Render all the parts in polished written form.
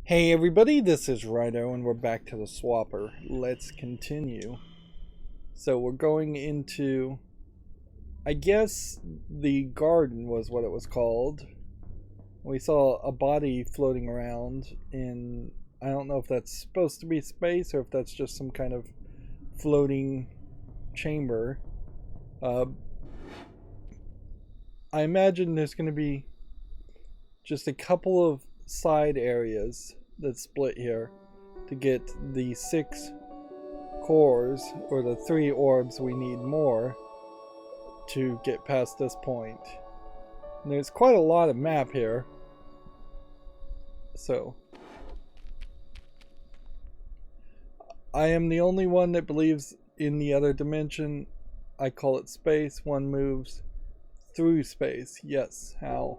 Hey everybody, this is Rydo and we're back to the swapper. Let's continue. So we're going into, I guess the garden was what it was called. We saw a body floating around in, I don't know if that's supposed to be space or if that's just some kind of floating chamber. I imagine there's going to be just a couple of side areas that split here to get the 6 cores or the 3 orbs we need more to get past this point. And there's quite a lot of map here. So I am the only one that believes in the other dimension. I call it space. One moves through space. Yes, how?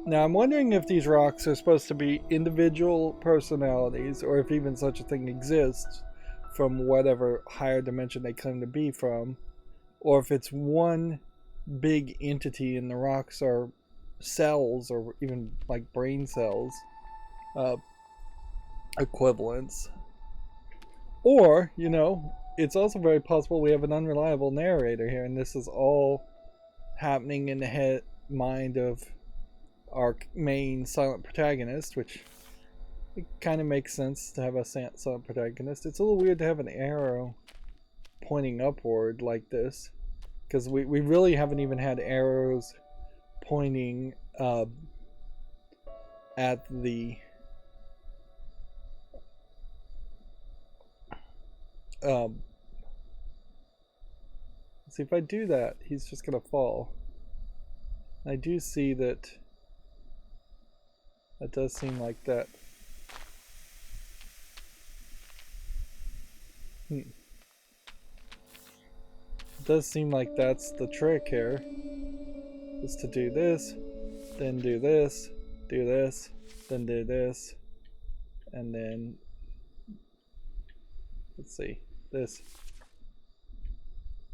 Now I'm wondering if these rocks are supposed to be individual personalities or if even such a thing exists from whatever higher dimension they claim to be from, or if it's one big entity and the rocks are cells or even like brain cells equivalents. Or, you know, it's also very possible we have an unreliable narrator here and this is all happening in the mind of our main silent protagonist, which it kind of makes sense to have a silent protagonist. It's a little weird to have an arrow pointing upward like this, because we really haven't even had arrows pointing at the see, if I do that, he's just gonna fall. I do see that that does seem like that. It does seem like that's the trick here, is to do this, then do this, then do this, and then let's see, this.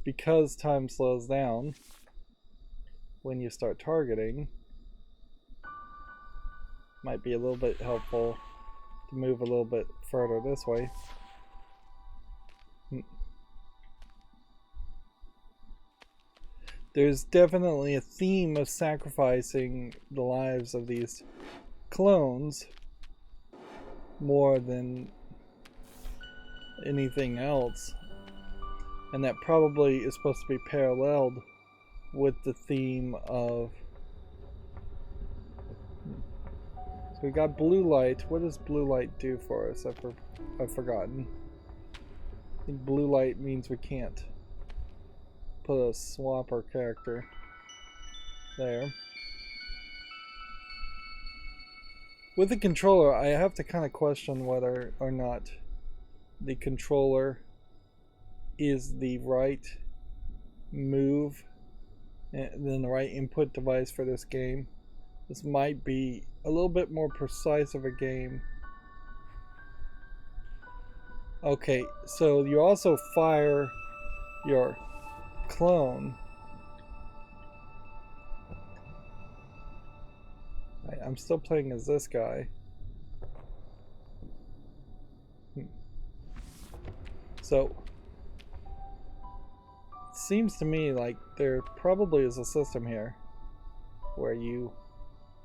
Because time slows down when you start targeting, might be a little bit helpful to move a little bit further this way. There's definitely a theme of sacrificing the lives of these clones more than anything else. And that probably is supposed to be paralleled with the theme of... So we got blue light. What does blue light do for us? I've forgotten. I think blue light means we can't put a swapper character there. With the controller, I have to kind of question whether or not the controller is the right move and then the right input device for this game. This might be a little bit more precise of a game. Okay, so you also fire your clone. I'm still playing as this guy. So it seems to me like there probably is a system here where you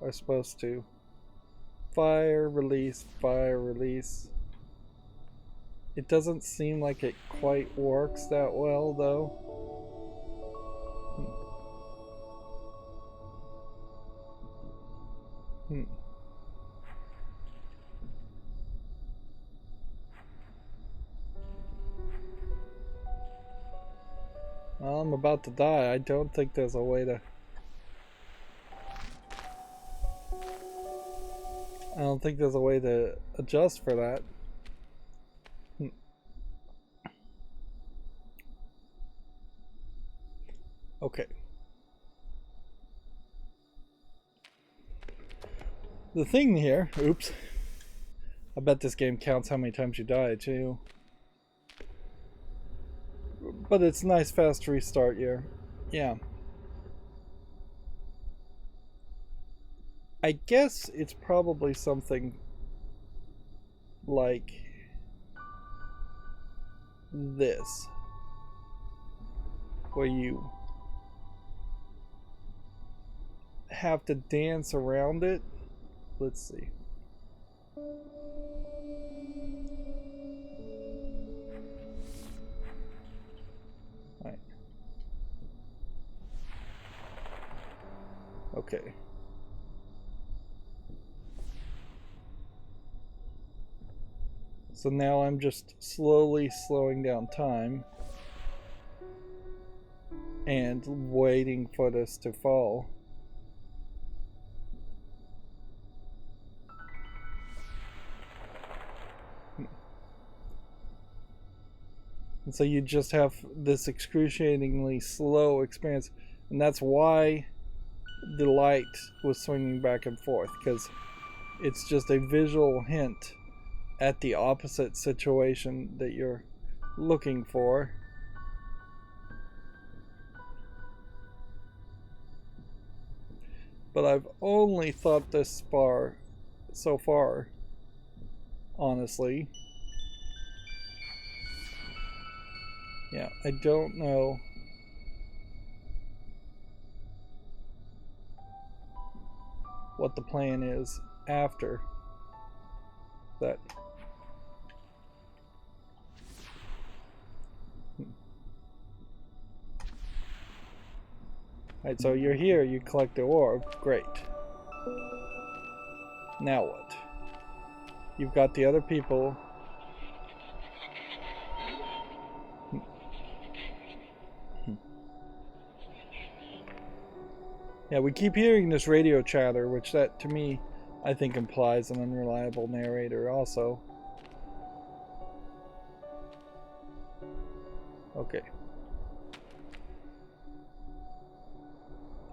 are supposed to fire, release, fire, release. It doesn't seem like it quite works that well though. Well, I'm about to die. I don't think there's a way to... I don't think there's a way to adjust for that. Okay. The thing here... Oops. I bet this game counts how many times you die, too. But it's nice fast restart here. Yeah. I guess it's probably something like this, where you have to dance around it. Let's see. Right. Okay. So now I'm just slowly slowing down time and waiting for this to fall. And so you just have this excruciatingly slow experience, and that's why the light was swinging back and forth, because it's just a visual hint at the opposite situation that you're looking for. But I've only thought this far so far, honestly. Yeah, I don't know what the plan is after that. Alright, so you're here, you collect the orb, great. Now what? You've got the other people. Yeah, we keep hearing this radio chatter, which that, to me, I think implies an unreliable narrator also. Okay.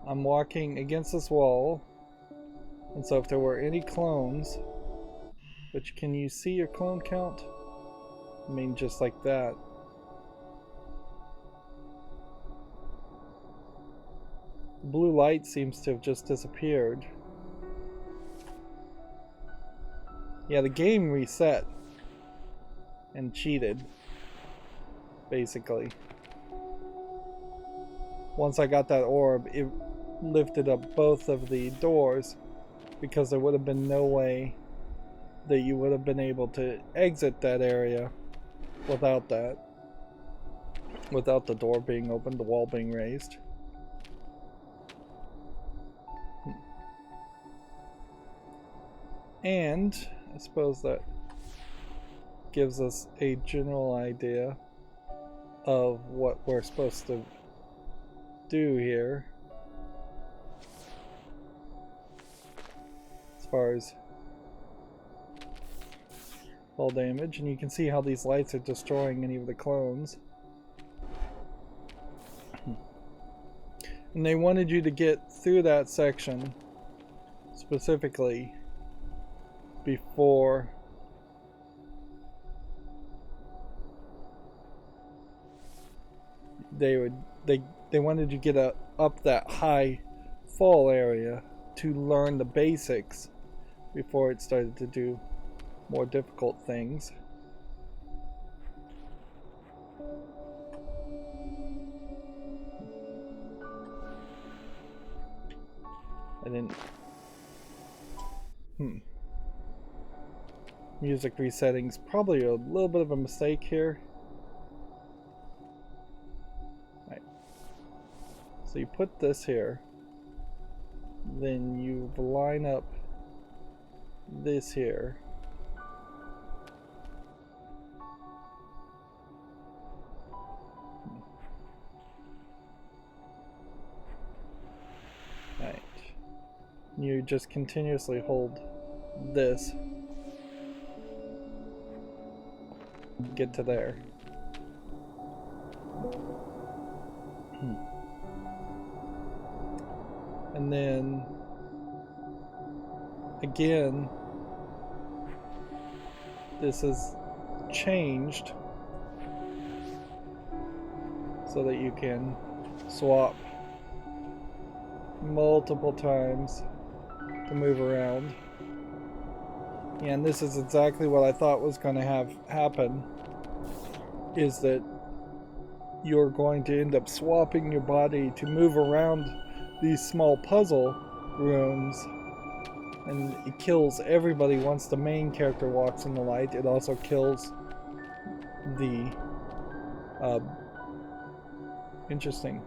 I'm walking against this wall, and so if there were any clones, which, can you see your clone count? I mean, just like that. The blue light seems to have just disappeared. Yeah, the game reset and cheated, basically. Once I got that orb, it lifted up both of the doors, because there would have been no way that you would have been able to exit that area without that. Without the door being opened, the wall being raised. And I suppose that gives us a general idea of what we're supposed to do here as far as fall damage, and you can see how these lights are destroying any of the clones. And they wanted you to get through that section specifically before they wanted you to get up that high fall area to learn the basics before it started to do more difficult things. I didn't. Music resetting's probably a little bit of a mistake here. Right. So you put this here, then you line up this here. Right. You just continuously hold this. Get to there. And then again, this is changed so that you can swap multiple times to move around. And this is exactly what I thought was going to have happen, is that you're going to end up swapping your body to move around these small puzzle rooms, and it kills everybody once the main character walks in the light. It also kills the interesting.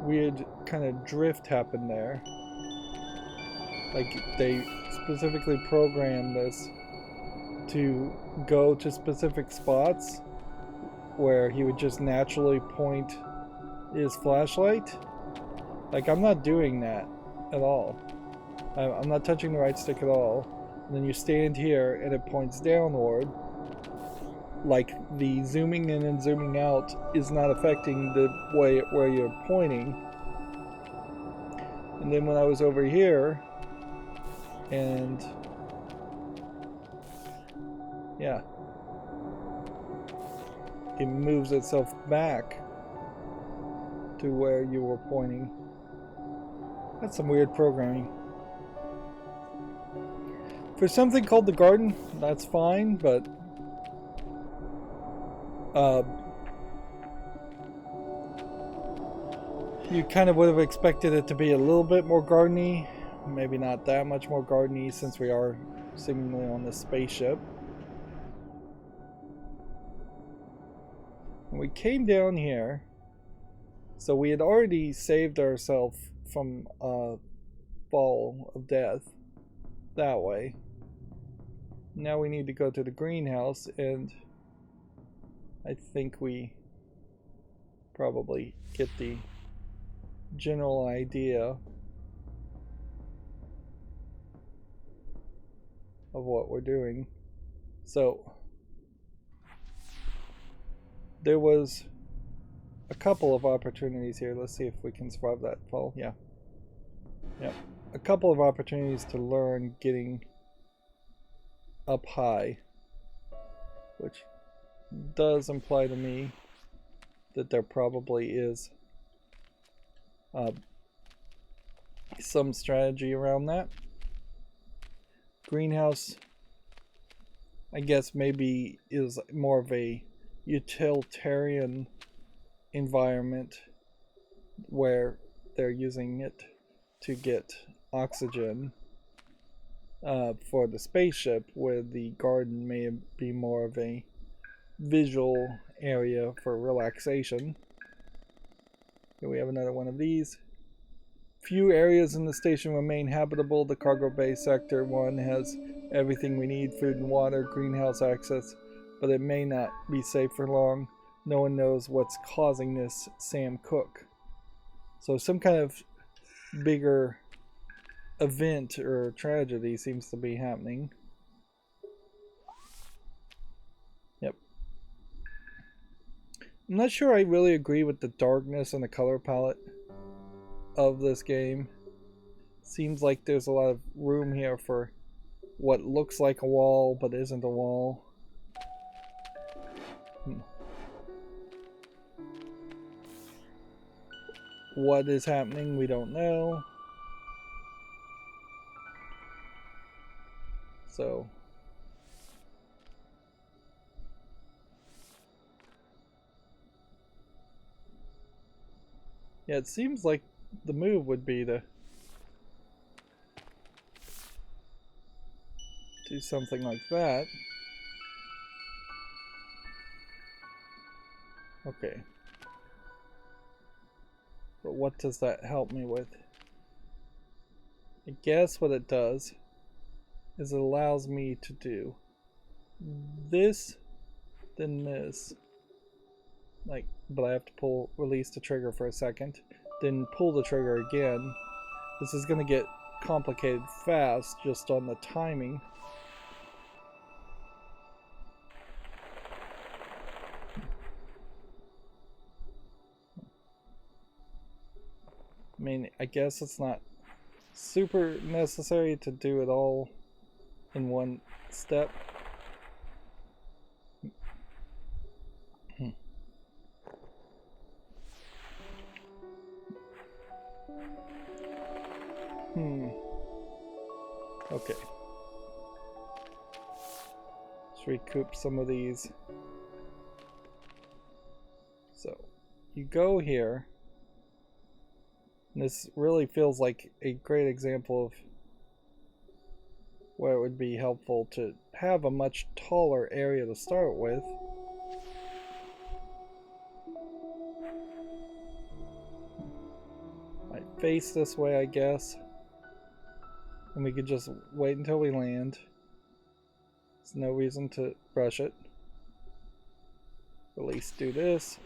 Weird kind of drift happened there. Like they specifically programmed this to go to specific spots where he would just naturally point his flashlight. Like, I'm not doing that at all. I'm not touching the right stick at all. And then you stand here and it points downward. Like, the zooming in and zooming out is not affecting the way where you're pointing. And then when I was over here, and yeah, it moves itself back to where you were pointing. That's some weird programming. For something called the garden, that's fine, but you kind of would have expected it to be a little bit more gardeny. Maybe not that much more gardeny, since we are seemingly on this spaceship. And we came down here, so we had already saved ourselves from a fall of death that way. Now we need to go to the greenhouse, and I think we probably get the general idea of what we're doing. So there was a couple of opportunities here. Let's see if we can survive that fall. Yeah. A couple of opportunities to learn getting up high, which does imply to me that there probably is some strategy around that. Greenhouse, I guess, maybe is more of a utilitarian environment where they're using it to get oxygen for the spaceship, where the garden may be more of a visual area for relaxation. Here we have another one of these. Few areas in the station remain habitable. The cargo bay sector 1 has everything we need: food and water, greenhouse access, but it may not be safe for long. No one knows what's causing this. Sam Cook. So some kind of bigger event or tragedy seems to be happening. Yep. I'm not sure I really agree with the darkness and the color palette of this game. Seems like there's a lot of room here for what looks like a wall but isn't a wall. What is happening, we don't know. So yeah, it seems like the move would be to do something like that. Okay. But what does that help me with? I guess what it does is it allows me to do this, then this. Like, but I have to release the trigger for a second, then pull the trigger again. This is going to get complicated fast just on the timing. I mean, I guess it's not super necessary to do it all in one step. Okay. Let's recoup some of these. So, you go here. And this really feels like a great example of where it would be helpful to have a much taller area to start with. I face this way, I guess. And we could just wait until we land. There's no reason to rush it. At least do this.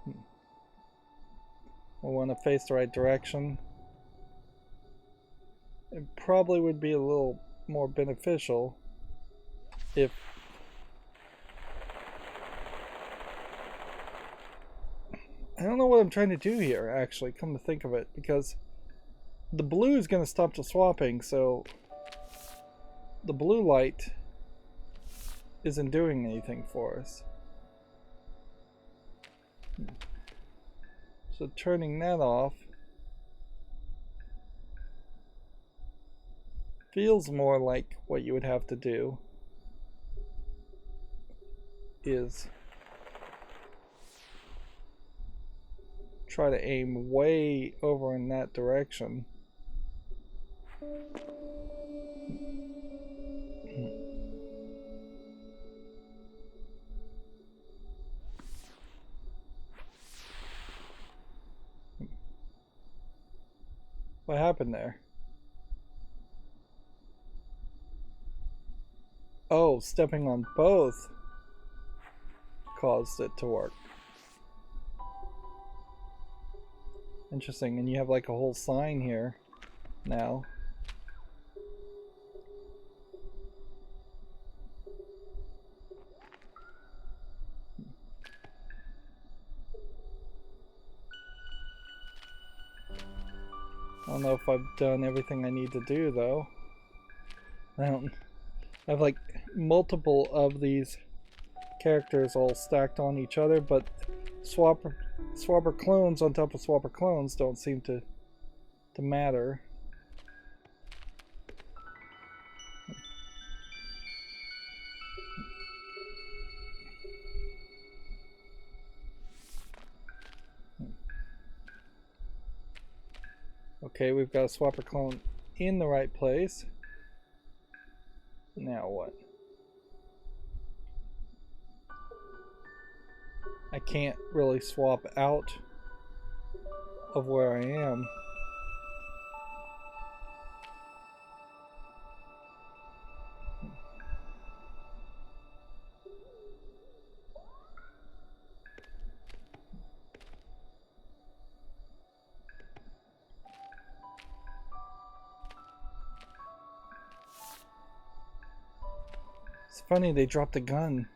We want to face the right direction. It probably would be a little more beneficial if I don't know what I'm trying to do here, actually, come to think of it, because the blue is going to stop the swapping, so the blue light isn't doing anything for us. So turning that off feels more like what you would have to do is try to aim way over in that direction. What happened there? Oh, stepping on both caused it to work. Interesting, and you have like a whole sign here now. I don't know if I've done everything I need to do though. I have like multiple of these characters all stacked on each other, but swapper clones on top of swapper clones don't seem to matter. Okay, we've got a swapper clone in the right place. Now what? I can't really swap out of where I am. It's funny they dropped a gun.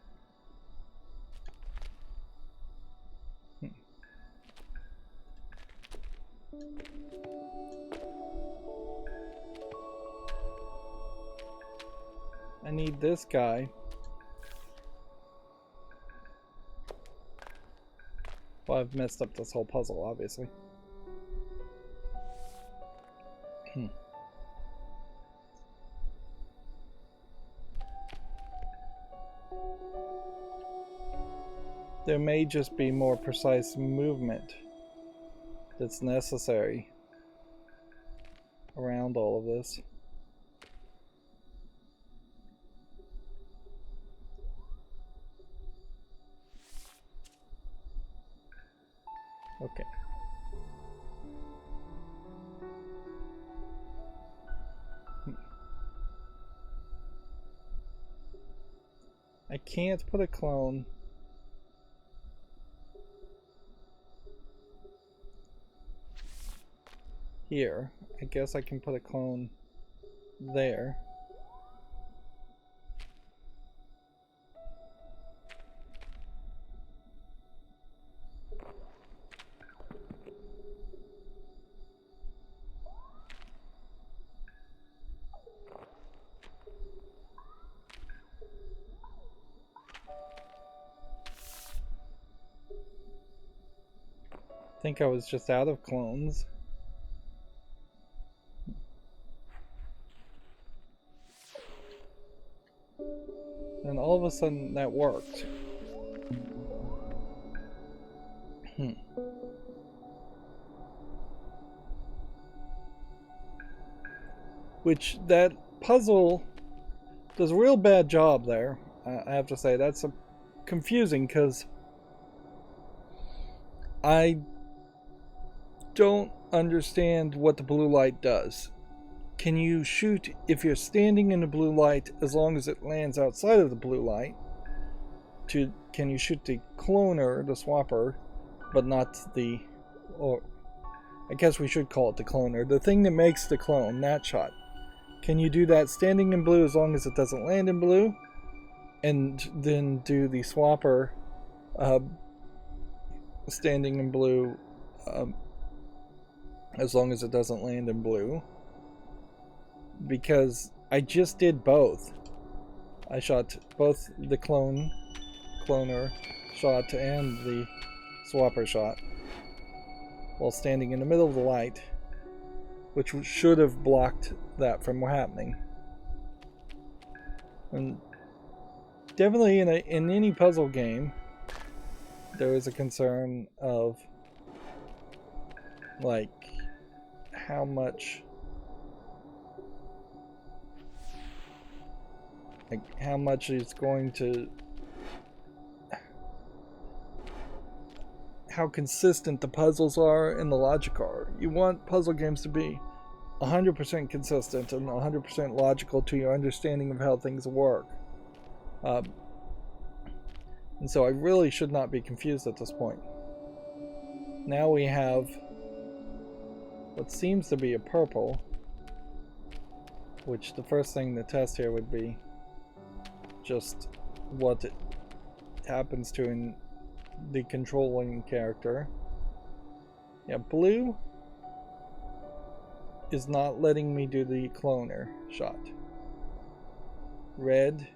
I need this guy. Well, I've messed up this whole puzzle, obviously. There may just be more precise movement that's necessary around all of this. Okay. I can't put a clone here. I guess I can put a clone there. think I was just out of clones. And all of a sudden that worked. Which, that puzzle does a real bad job there. I have to say, that's confusing because I don't understand what the blue light does. Can you shoot if you're standing in the blue light as long as it lands outside of the blue light? Can you shoot the cloner, the swapper, but not the, or I guess we should call it the cloner, the thing that makes the clone, that shot. Can you do that standing in blue as long as it doesn't land in blue? And then do the swapper standing in blue as long as it doesn't land in blue? Because I just did both. I shot both the cloner shot and the swapper shot while standing in the middle of the light, which should have blocked that from happening. And definitely in any puzzle game, there is a concern of like how much it's going to, how consistent the puzzles are and the logic are. You want puzzle games to be 100% consistent and 100% logical to your understanding of how things work. And so I really should not be confused at this point. Now we have what seems to be a purple, which the first thing to test here would be just what it happens to in the controlling character. Yeah, blue is not letting me do the cloner shot. Red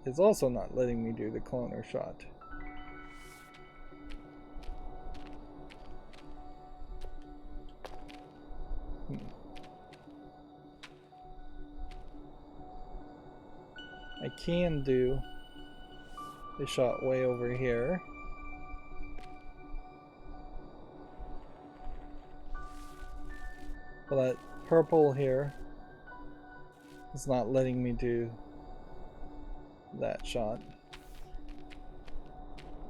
is also not letting me do the cloner shot. I can do the shot way over here. But that purple here is not letting me do that shot.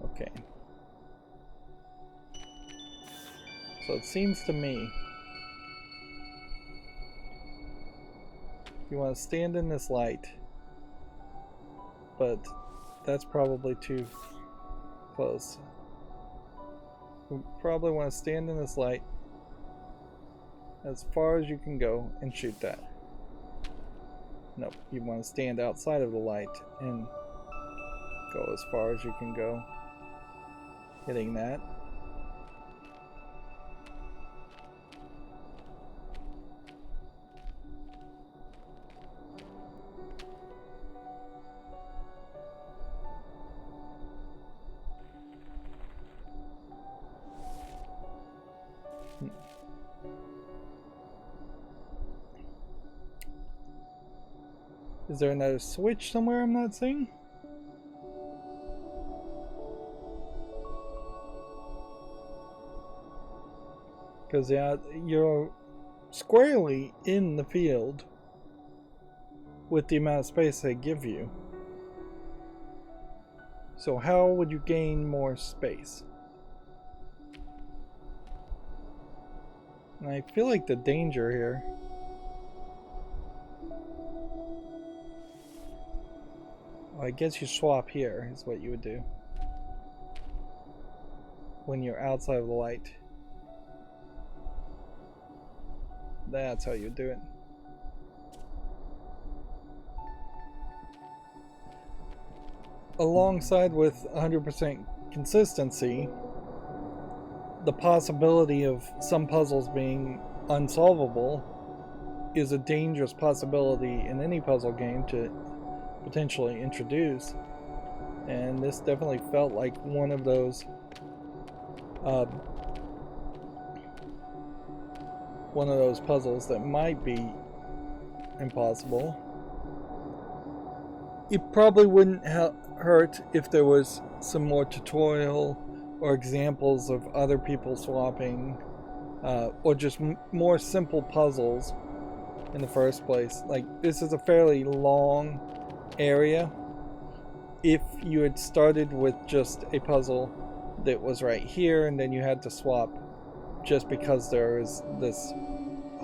Okay. So it seems to me you want to stand in this light, but that's probably too close. You probably want to stand in this light as far as you can go and shoot that. Nope, you want to stand outside of the light and go as far as you can go, hitting that. Is there another switch somewhere I'm not seeing? Because yeah, you're squarely in the field with the amount of space they give you. So how would you gain more space? And I feel like the danger here I guess you swap here is what you would do when you're outside of the light. That's how you do it. Alongside with 100% consistency, the possibility of some puzzles being unsolvable is a dangerous possibility in any puzzle game to potentially introduce, and this definitely felt like one of those one of those puzzles that might be impossible. It probably wouldn't hurt if there was some more tutorial or examples of other people swapping, or just more simple puzzles in the first place. Like, this is a fairly long area. If you had started with just a puzzle that was right here and then you had to swap just because there is this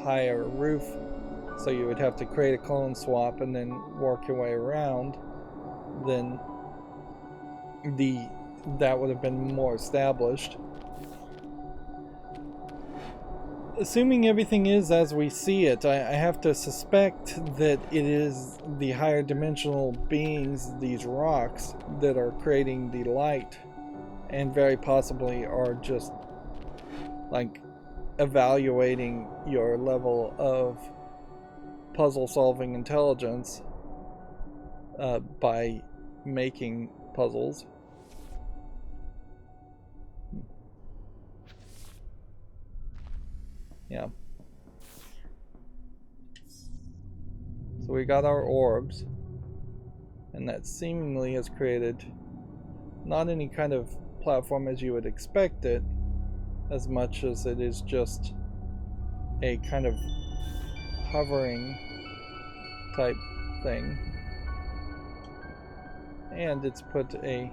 higher roof, so you would have to create a clone swap and then work your way around, then that would have been more established. Assuming everything is as we see it, I have to suspect that it is the higher dimensional beings, these rocks, that are creating the light, and very possibly are just like evaluating your level of puzzle solving intelligence by making puzzles. Yeah. So we got our orbs, and that seemingly has created not any kind of platform as you would expect it, as much as it is just a kind of hovering type thing. And it's put a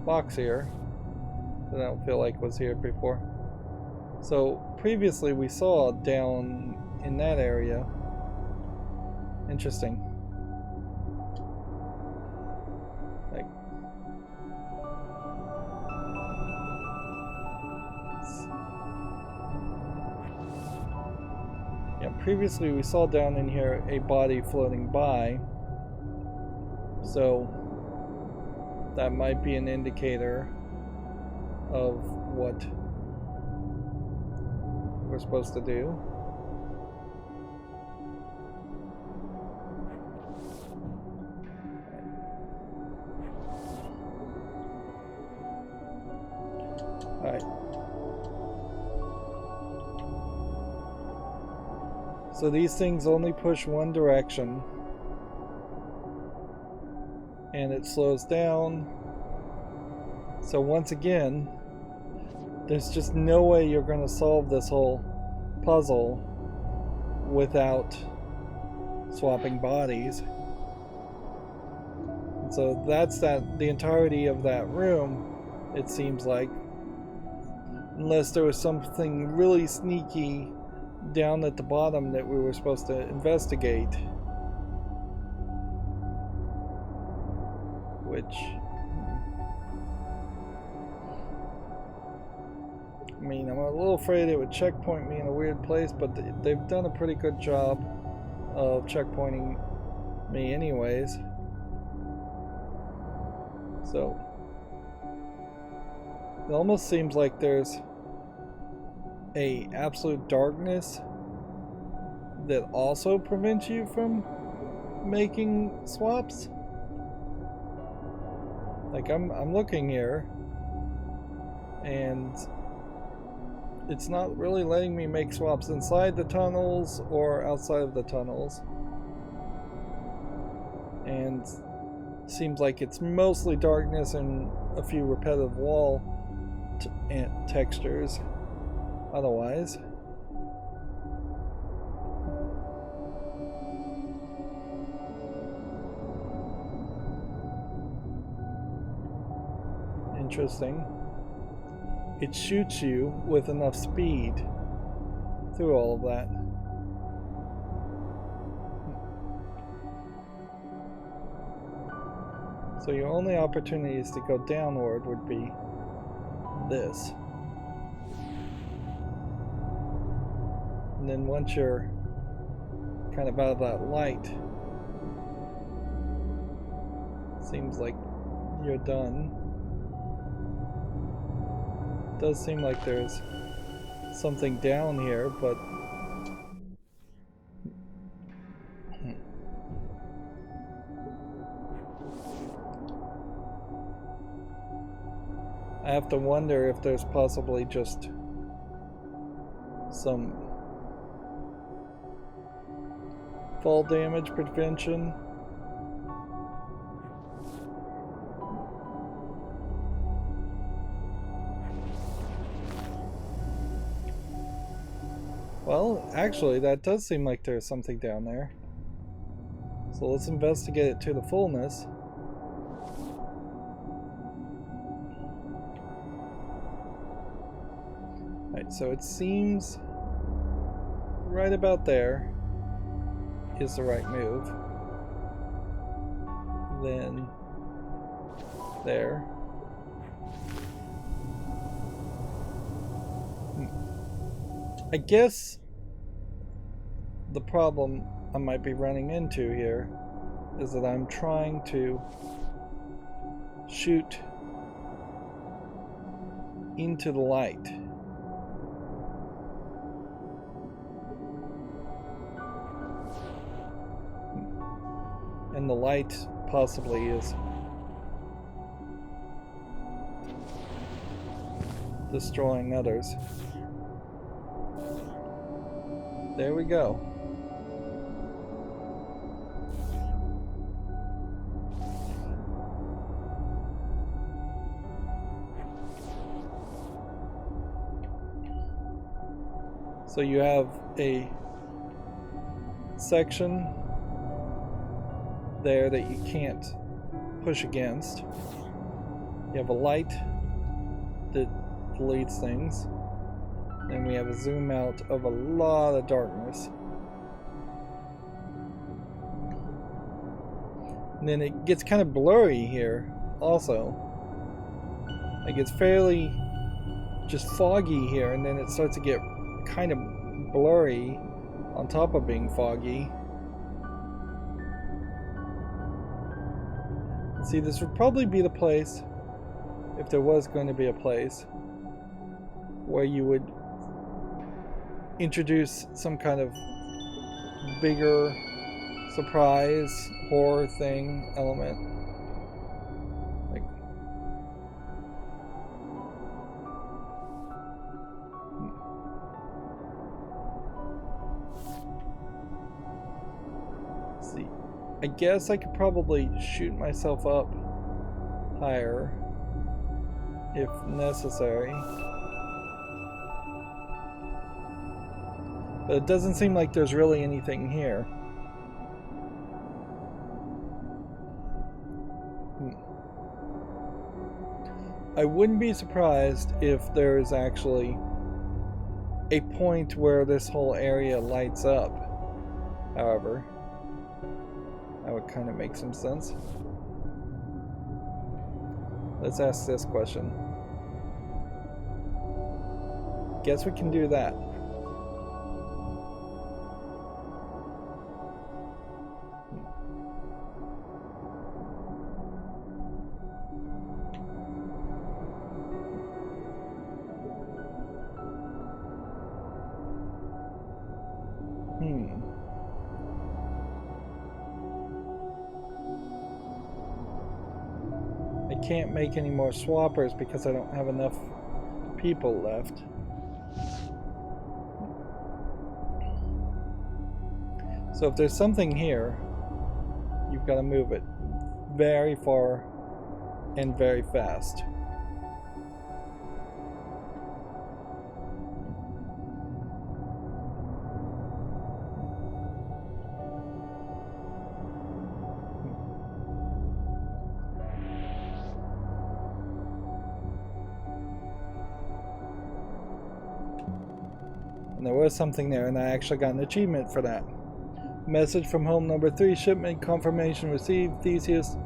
box here that I don't feel like was here before. So previously we saw down in that area. Interesting. Like, yeah, previously we saw down in here a body floating by. So that might be an indicator of what we're supposed to do. Alright. So these things only push one direction, and it slows down. So once again, there's just no way you're going to solve this whole puzzle without swapping bodies. And so that's the entirety of that room, it seems like. Unless there was something really sneaky down at the bottom that we were supposed to investigate. Which, I mean, I'm a little afraid it would checkpoint me in a weird place, but they've done a pretty good job of checkpointing me anyways. So it almost seems like there's a absolute darkness that also prevents you from making swaps. Like, I'm looking here, and it's not really letting me make swaps inside the tunnels or outside of the tunnels. And seems like it's mostly darkness and a few repetitive wall textures otherwise. Interesting. It shoots you with enough speed through all of that. So your only opportunities to go downward would be this. And then once you're kind of out of that light, seems like you're done. It does seem like there's something down here, but I have to wonder if there's possibly just some Fall damage prevention. Well, actually, that does seem like there's something down there. So let's investigate it to the fullness. Right, so it seems right about there is the right move. Then there. I guess the problem I might be running into here is that I'm trying to shoot into the light. And the light possibly is destroying others. There we go. So you have a section there that you can't push against. You have a light that deletes things. Then we have a zoom out of a lot of darkness. And then it gets kind of blurry here also. Like it's fairly just foggy here, and then it starts to get kind of blurry on top of being foggy. See, this would probably be the place, if there was going to be a place, where you would introduce some kind of bigger surprise horror thing element. Like, let's see. I guess I could probably shoot myself up higher if necessary. But it doesn't seem like there's really anything here. I wouldn't be surprised if there is actually a point where this whole area lights up. However, that would kind of make some sense. Let's ask this question. Guess we can do that. I can't make any more swappers because I don't have enough people left. So if there's something here, you've got to move it very far and very fast. And there was something there, and I actually got an achievement for that. Message from home number 3, shipment confirmation received. Theseus,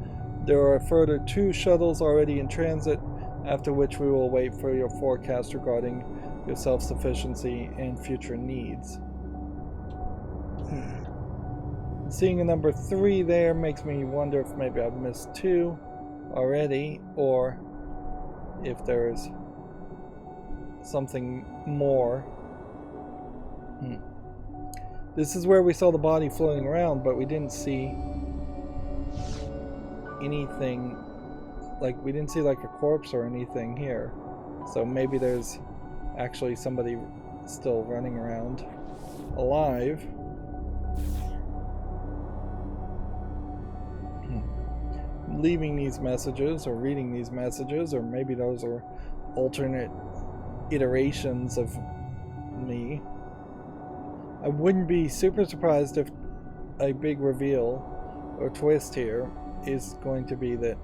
there are further 2 shuttles already in transit, after which we will wait for your forecast regarding your self-sufficiency and future needs. Seeing a number 3 there makes me wonder if maybe I've missed 2 already, or if there's something more. This is where we saw the body floating around, but we didn't see anything, like we didn't see like a corpse or anything here. So maybe there's actually somebody still running around alive. leaving these messages or reading these messages, or maybe those are alternate iterations of me. I wouldn't be super surprised if a big reveal or twist here is going to be that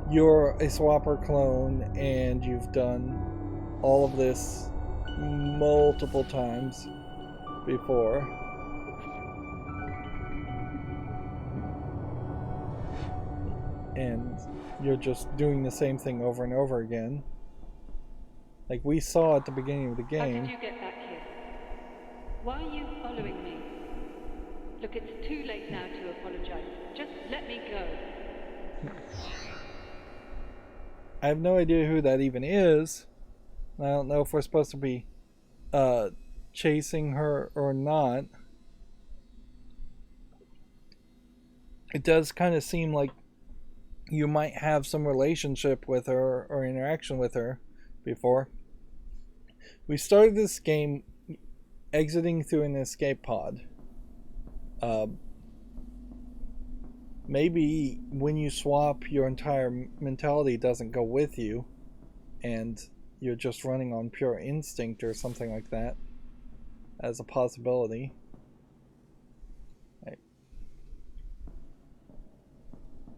you're a swapper clone and you've done all of this multiple times before. And you're just doing the same thing over and over again. Like we saw at the beginning of the game. How did you get back here? Why are you following me? Look, it's too late now to apologize. Just let me go. I have no idea who that even is. I don't know if we're supposed to be chasing her or not. It does kind of seem like you might have some relationship with her or interaction with her before. We started this game exiting through an escape pod. Maybe when you swap, your entire mentality doesn't go with you and you're just running on pure instinct or something like that as a possibility.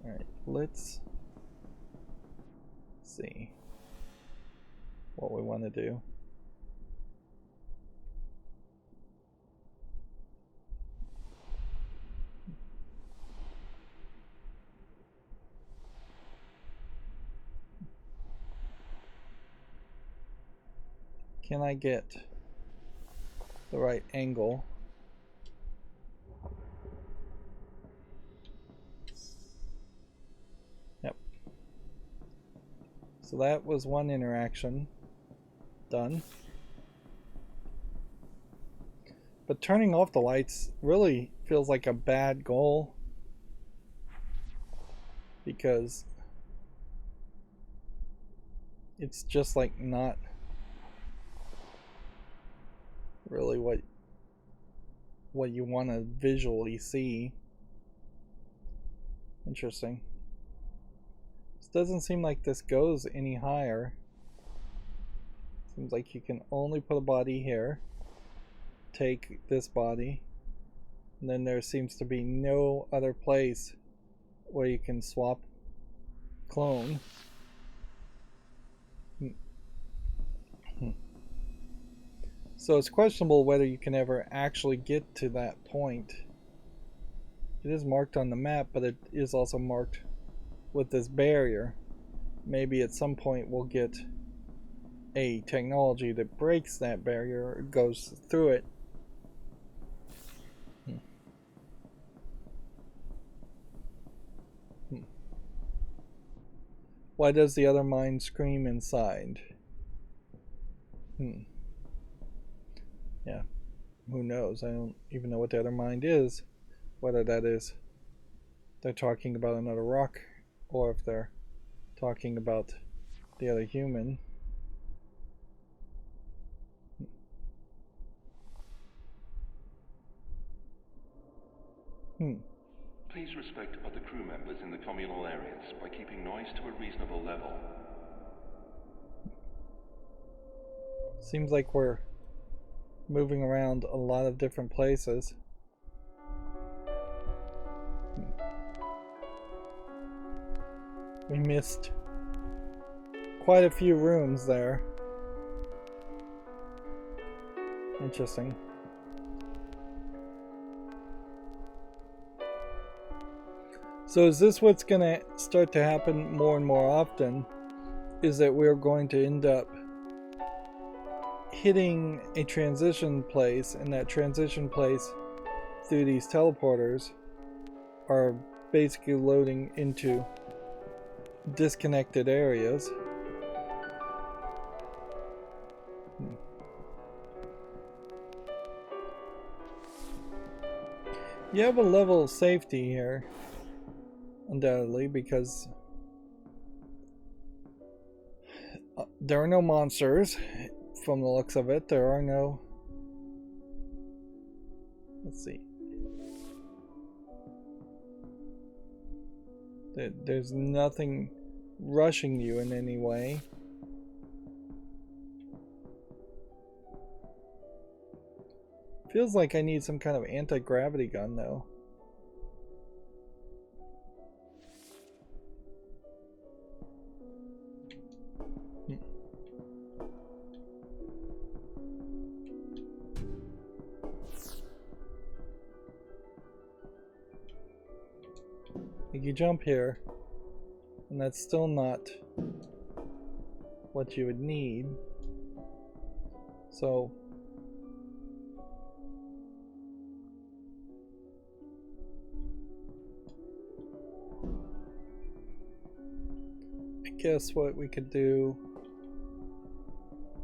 Alright, let's see what we want to do. Can I get the right angle? Yep. So that was one interaction done. But turning off the lights really feels like a bad goal, because it's just like not really what you want to visually see. Interesting. This doesn't seem like this goes any higher. Seems like you can only put a body here, take this body, and then there seems to be no other place where you can swap clone. So it's questionable whether you can ever actually get to that point. It is marked on the map, but it is also marked with this barrier. Maybe at some point we'll get a technology that breaks that barrier or goes through it. Why does the other mind scream inside? Yeah, who knows? I don't even know what the other mind is. Whether that is they're talking about another rock, or if they're talking about the other human. Please respect other crew members in the communal areas by keeping noise to a reasonable level. Seems like we're moving around a lot of different places. We missed quite a few rooms there. Interesting. So is this what's going to start to happen more and more often? Is that we're going to end up hitting a transition place, and that transition place through these teleporters are basically loading into disconnected areas. You have a level of safety here, undoubtedly, because there are no monsters. From the looks of it, there are no... Let's see. There's nothing rushing you in any way. Feels like I need some kind of anti-gravity gun though. You jump here, and that's still not what you would need. So I guess what we could do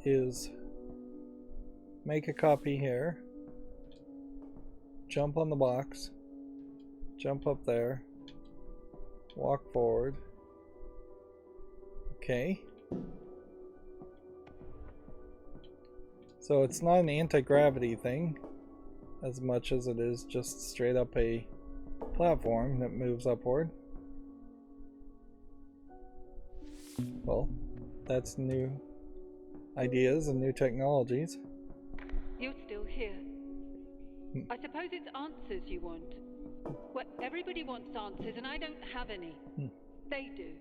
is make a copy here, jump on the box, jump up there, walk forward. Okay. So it's not an anti-gravity thing as much as it is just straight up a platform that moves upward. Well, that's new ideas and new technologies. You're still here. I suppose it's answers you want. Well, everybody wants answers, and I don't have any. They do.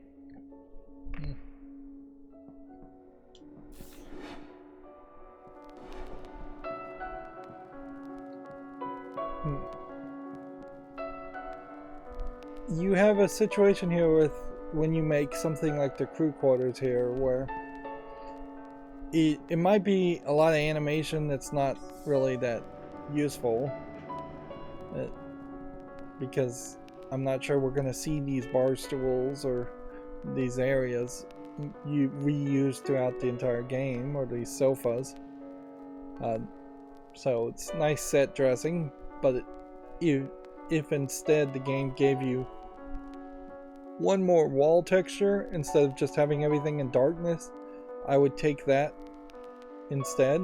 You have a situation here with when you make something like the crew quarters here, where it might be a lot of animation that's not really that useful. Because I'm not sure we're going to see these bar stools or these areas you reused throughout the entire game, or these sofas. So it's nice set dressing, but if instead the game gave you one more wall texture instead of just having everything in darkness, I would take that instead.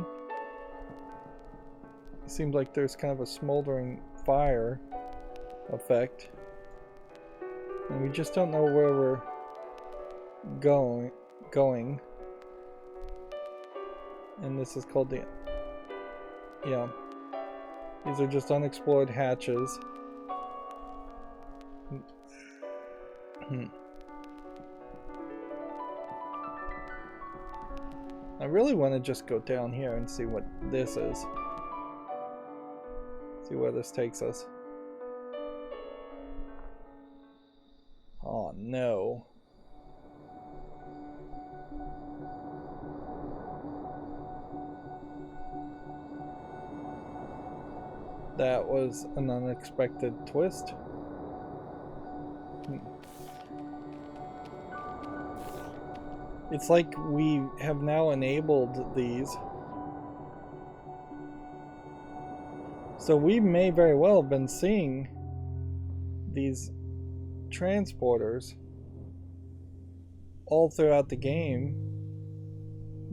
It seems like there's kind of a smoldering fire effect, and we just don't know where we're going. And this is called the, yeah, these are just unexplored hatches. I really want to just go down here and see what this is, see where this takes us. Oh no. That was an unexpected twist. It's like we have now enabled these. So we may very well have been seeing these transporters all throughout the game,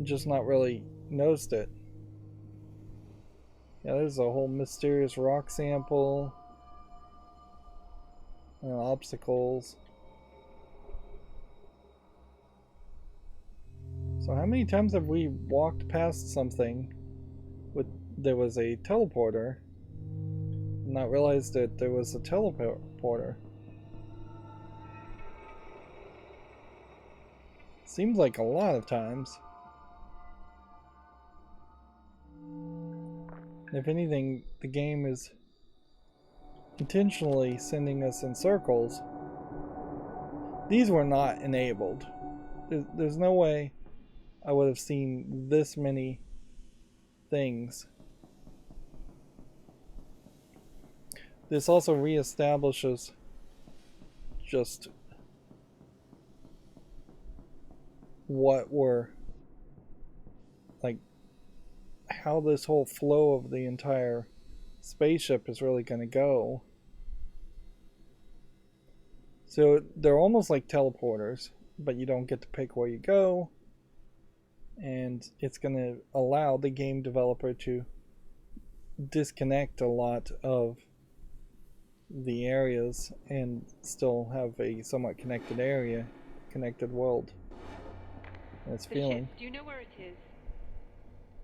just not really noticed it. Yeah, there's a whole mysterious rock sample and obstacles. So how many times have we walked past something with there was a teleporter and not realized that there was a teleporter? Seems like a lot of times. If anything, the game is intentionally sending us in circles. These were not enabled. There's no way I would have seen this many things. This also reestablishes just what we're like, how this whole flow of the entire spaceship is really going to go. So they're almost like teleporters, but you don't get to pick where you go, and it's going to allow the game developer to disconnect a lot of the areas and still have a somewhat connected area, connected world. That's The feeling. ship, do you know where it is?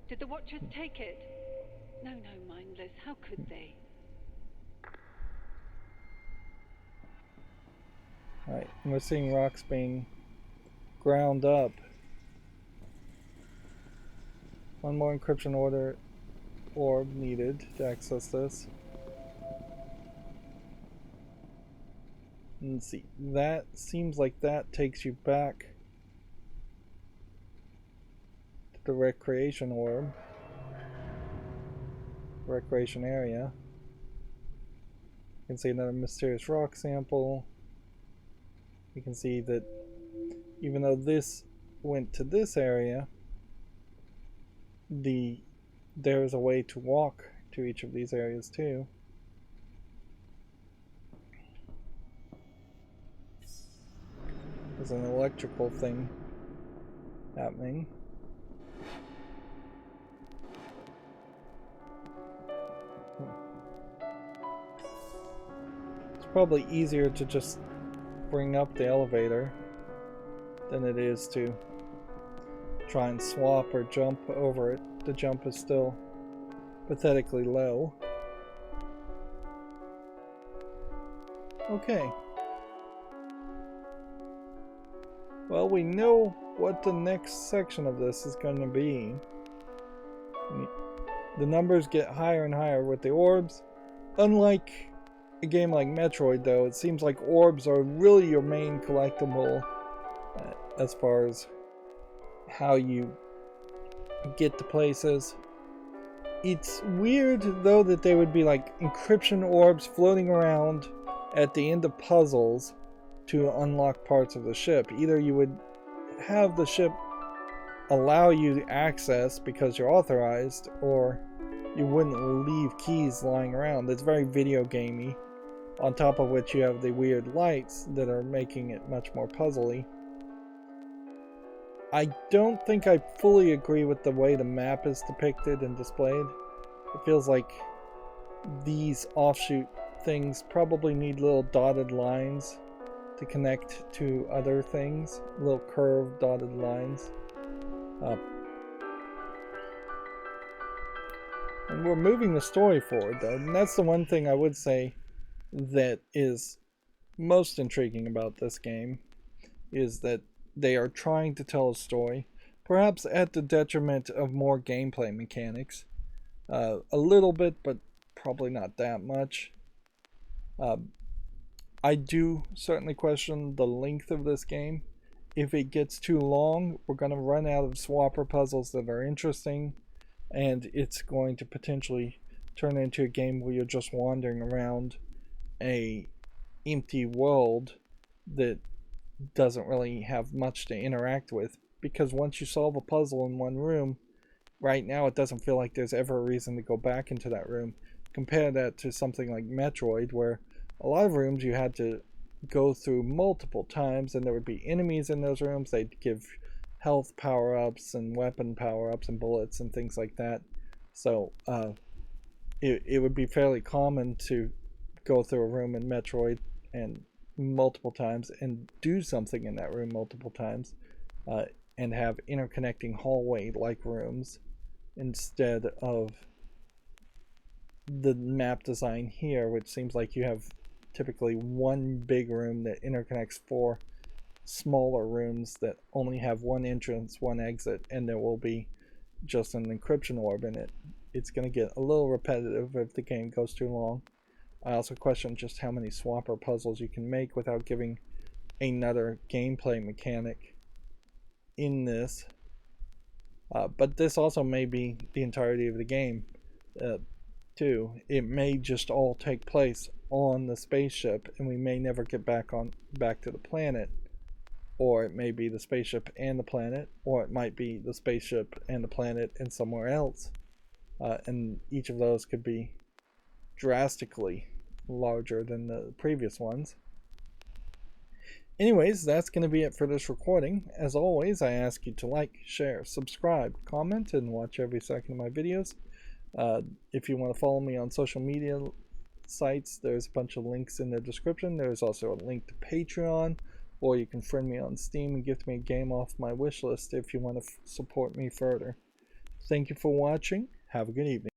Did the Watchers take it? No, mindless. How could they? Alright, and we're seeing rocks being ground up. One more encryption orb needed to access this. Let's see, that seems like that takes you back to the recreation orb. Recreation area. You can see another mysterious rock sample. You can see that even though this went to this area, there's a way to walk to each of these areas too. There's an electrical thing happening. It's probably easier to just bring up the elevator than it is to try and swap or jump over it. The jump is still pathetically low. Okay. Well, we know what the next section of this is going to be. The numbers get higher and higher with the orbs. Unlike a game like Metroid, though, it seems like orbs are really your main collectible as far as how you get to places. It's weird, though, that they would be like encryption orbs floating around at the end of puzzles to unlock parts of the ship. Either you would have the ship allow you access because you're authorized, or you wouldn't leave keys lying around. It's very video gamey, on top of which you have the weird lights that are making it much more puzzly. I don't think I fully agree with the way the map is depicted and displayed. It feels like these offshoot things probably need little dotted lines to connect to other things. Little curved dotted lines. And we're moving the story forward, though, and that's the one thing I would say that is most intriguing about this game, is that they are trying to tell a story, perhaps at the detriment of more gameplay mechanics. A little bit, but probably not that much. I do certainly question the length of this game. If it gets too long, we're going to run out of swapper puzzles that are interesting, and it's going to potentially turn into a game where you're just wandering around a empty world that doesn't really have much to interact with, because once you solve a puzzle in one room, right now it doesn't feel like there's ever a reason to go back into that room. Compare that to something like Metroid, where a lot of rooms you had to go through multiple times, and there would be enemies in those rooms. They'd give health power-ups and weapon power-ups and bullets and things like that. So it would be fairly common to go through a room in Metroid and multiple times and do something in that room multiple times, and have interconnecting hallway like rooms instead of the map design here, which seems like you have typically one big room that interconnects 4 smaller rooms that only have one entrance, one exit, and there will be just an encryption orb in it. It's going to get a little repetitive if the game goes too long. I also question just how many swapper puzzles you can make without giving another gameplay mechanic in this. But this also may be the entirety of the game too. It may just all take place on the spaceship, and we may never get back to the planet. Or it may be the spaceship and the planet, or it might be the spaceship and the planet and somewhere else. And each of those could be drastically larger than the previous ones. Anyways, that's going to be it for this recording. As always, I ask you to like, share, subscribe, comment, and watch every second of my videos. If you want to follow me on social media sites. There's a bunch of links in the description. There's also a link to Patreon, or you can friend me on Steam and gift me a game off my wish list if you want to support me further. Thank you for watching. Have a good evening.